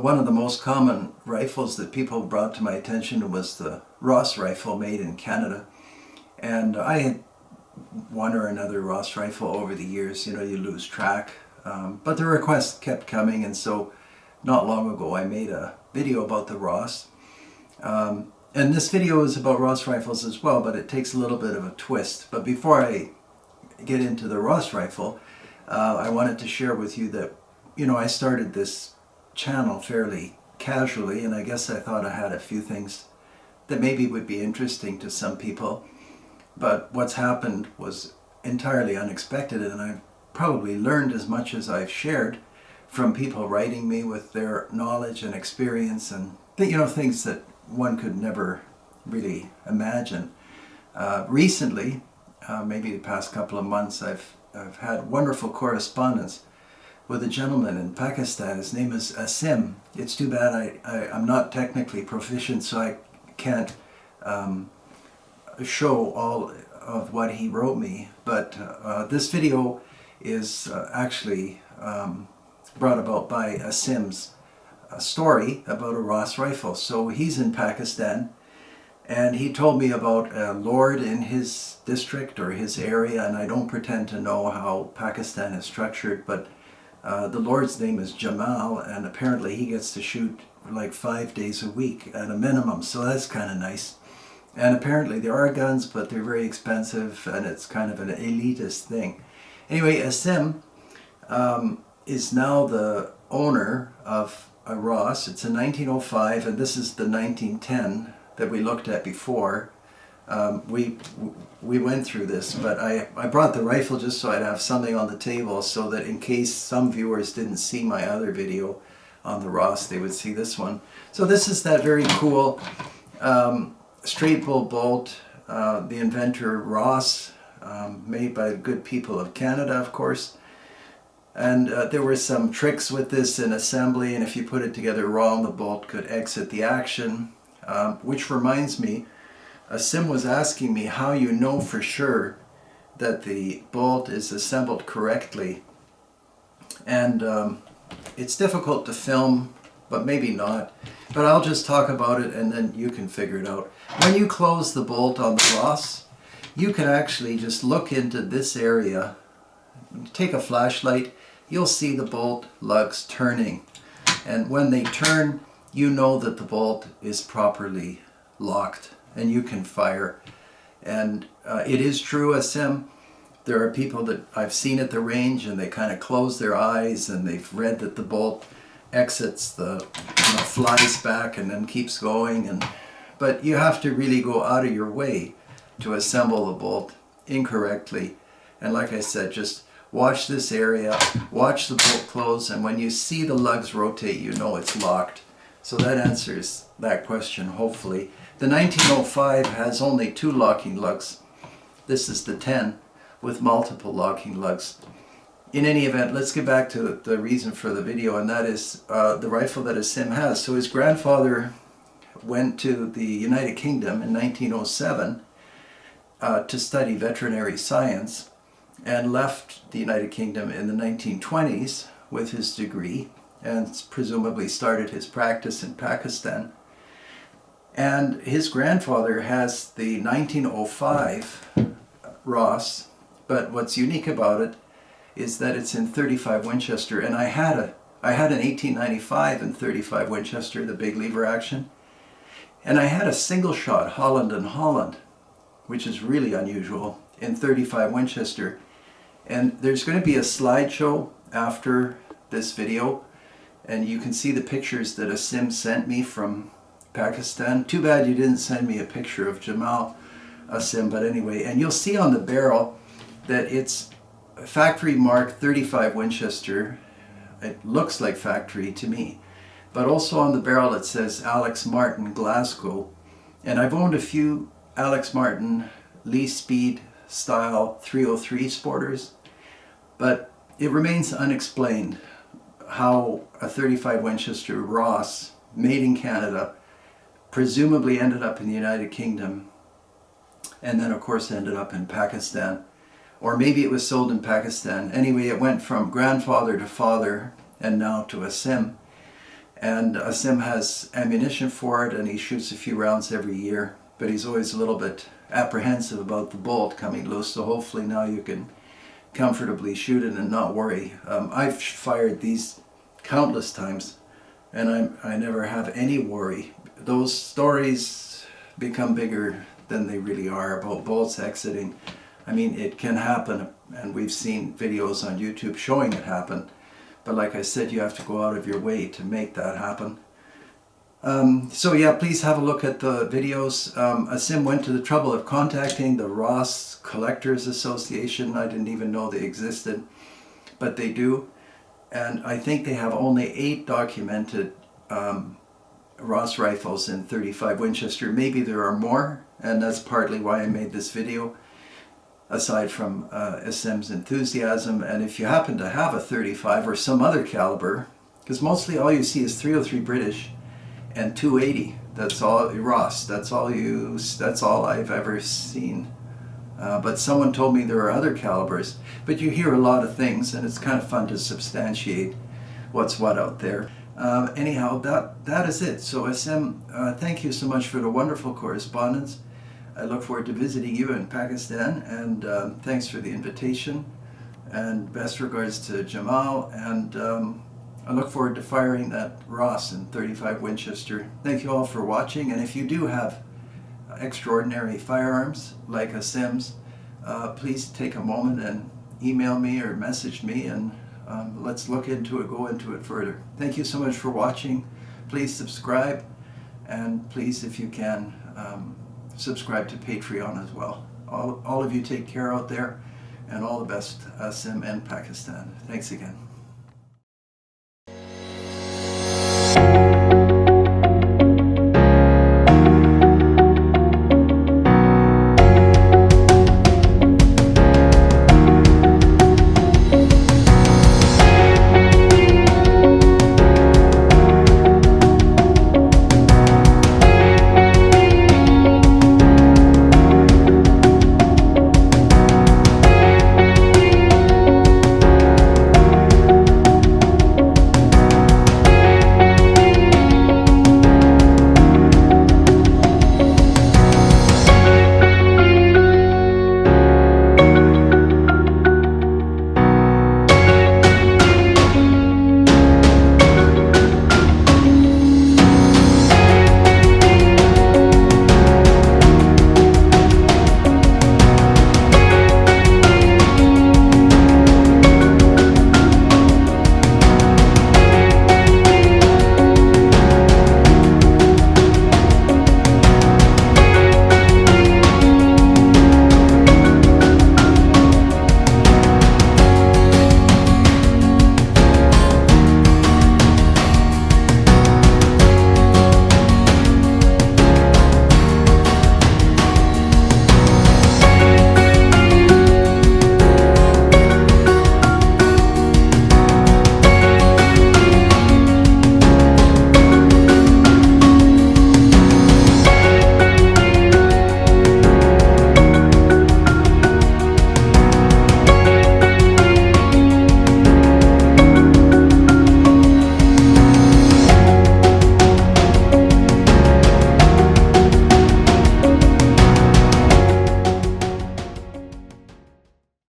one of the most common rifles that people brought to my attention was the Ross rifle made in Canada. And I had one or another Ross rifle over the years. You know, you lose track. But the requests kept coming, and so not long ago I made a video about the Ross. And this video is about Ross rifles as well, but it takes a little bit of a twist. But before I get into the Ross rifle, I wanted to share with you that, you know, I started this channel fairly casually, and I guess I thought I had a few things that maybe would be interesting to some people. But what's happened was entirely unexpected, and I've probably learned as much as I've shared from people writing me with their knowledge and experience, and you know, things that one could never really imagine. Recently, maybe the past couple of months, I've had wonderful correspondence with a gentleman in Pakistan. His name is Asim. It's too bad I'm not technically proficient, so I can't show all of what he wrote me, but this video is actually brought about by Asim's story about a Ross rifle. So he's in Pakistan, and he told me about a lord in his district or his area, and I don't pretend to know how Pakistan is structured, but the lord's name is Jamal, and apparently he gets to shoot like 5 days a week at a minimum, so that's kind of nice. And apparently there are guns, but they're very expensive, and it's kind of an elitist thing. Anyway, Asim is now the owner of a Ross. It's a 1905, and this is the 1910 that we looked at before. We went through this, but I brought the rifle just so I'd have something on the table, so that in case some viewers didn't see my other video on the Ross, they would see this one. So this is that very cool straight bull bolt, the inventor Ross, made by the good people of Canada, of course. And there were some tricks with this in assembly, and if you put it together wrong, the bolt could exit the action. Which reminds me, Sim was asking me how you know for sure that the bolt is assembled correctly. And it's difficult to film, but maybe not. But I'll just talk about it, and then you can figure it out. When you close the bolt on the Ross, you can actually just look into this area. Take a flashlight, you'll see the bolt lugs turning. And when they turn, you know that the bolt is properly locked, and you can fire. And it is true, Asim. There are people that I've seen at the range, and they kind of close their eyes, and they've read that the bolt exits the, you know, flies back and then keeps going. But you have to really go out of your way to assemble the bolt incorrectly. And like I said, just watch this area, watch the bolt close, and when you see the lugs rotate, you know it's locked. So that answers that question, hopefully. The 1905 has only 2 locking lugs. This is the 10 with multiple locking lugs. In any event, let's get back to the reason for the video, and that is the rifle that Asim has. So his grandfather went to the United Kingdom in 1907 to study veterinary science, and left the United Kingdom in the 1920s with his degree, and presumably started his practice in Pakistan. And his grandfather has the 1905 Ross, but what's unique about it is that it's in .35 Winchester, and I had an 1895 in .35 Winchester, the big lever action, and I had a single shot Holland and Holland, which is really unusual, in .35 Winchester. And there's going to be a slideshow after this video, and you can see the pictures that Asim sent me from Pakistan. Too bad you didn't send me a picture of Jamal, Asim, but anyway. And you'll see on the barrel that it's factory mark .35 Winchester. It looks like factory to me. But also on the barrel it says Alex Martin, Glasgow. And I've owned a few Alex Martin Lee Speed style 303 sporters, but it remains unexplained how a .35 Winchester Ross made in Canada presumably ended up in the United Kingdom, and then of course ended up in Pakistan. Or maybe it was sold in Pakistan. Anyway, it went from grandfather to father and now to Asim. And Asim has ammunition for it, and he shoots a few rounds every year, but he's always a little bit apprehensive about the bolt coming loose, so hopefully now you can comfortably shoot it and not worry. I've fired these countless times, and I never have any worry. Those stories become bigger than they really are about bolts exiting. I mean, it can happen, and we've seen videos on YouTube showing it happen, but like I said, you have to go out of your way to make that happen. So yeah, please have a look at the videos. Asim went to the trouble of contacting the Ross Collectors Association. I didn't even know they existed, but they do. And I think they have only 8 documented Ross rifles in .35 Winchester. Maybe there are more, and that's partly why I made this video, aside from Asim's enthusiasm. And if you happen to have a .35 or some other caliber, because mostly all you see is .303 British and .280. That's all Ross. That's all I've ever seen. But someone told me there are other calibers. But you hear a lot of things, and it's kind of fun to substantiate what's what out there. Anyhow, that is it. So Asim, thank you so much for the wonderful correspondence. I look forward to visiting you in Pakistan, and thanks for the invitation. And best regards to Jamal, and I look forward to firing that Ross in .35 Winchester. Thank you all for watching, and if you do have extraordinary firearms like Asim's, please take a moment and email me or message me, and let's look into it, go into it further. Thank you so much for watching. Please subscribe, and please, if you can, subscribe to Patreon as well. All of you take care out there, and all the best, Asim and Pakistan. Thanks again.